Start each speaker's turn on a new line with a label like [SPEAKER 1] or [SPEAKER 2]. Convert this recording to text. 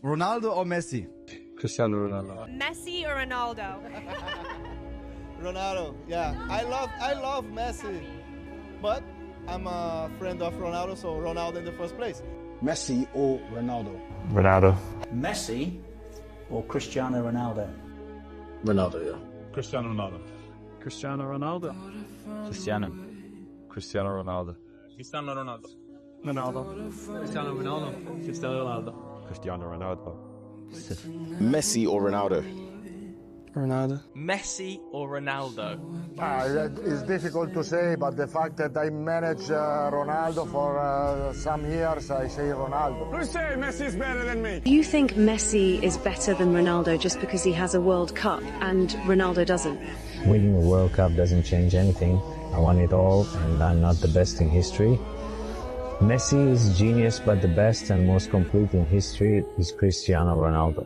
[SPEAKER 1] Ronaldo or Messi?
[SPEAKER 2] Cristiano Ronaldo.
[SPEAKER 3] Messi or Ronaldo?
[SPEAKER 4] Ronaldo, yeah. I love Messi, but I'm a friend of Ronaldo, so Ronaldo in the first place.
[SPEAKER 5] Messi or Ronaldo?
[SPEAKER 2] Ronaldo.
[SPEAKER 6] Messi or Cristiano Ronaldo?
[SPEAKER 5] Ronaldo, yeah.
[SPEAKER 2] Cristiano Ronaldo.
[SPEAKER 7] Cristiano Ronaldo.
[SPEAKER 2] Cristiano. Cristiano Ronaldo.
[SPEAKER 7] Cristiano Ronaldo.
[SPEAKER 2] Ronaldo.
[SPEAKER 7] Cristiano Ronaldo. Cristiano Ronaldo.
[SPEAKER 2] Cristiano Ronaldo.
[SPEAKER 8] Messi or Ronaldo?
[SPEAKER 7] Ronaldo.
[SPEAKER 9] Messi or Ronaldo?
[SPEAKER 10] It's difficult to say, but the fact that I managed Ronaldo for some years, I say Ronaldo.
[SPEAKER 11] Who say Messi is better than me?
[SPEAKER 12] Do you think Messi is better than Ronaldo just because he has a World Cup and Ronaldo doesn't?
[SPEAKER 13] Winning a World Cup doesn't change anything. I won it all, and I'm not the best in history. Messi is genius, but the best and most complete in history is Cristiano Ronaldo.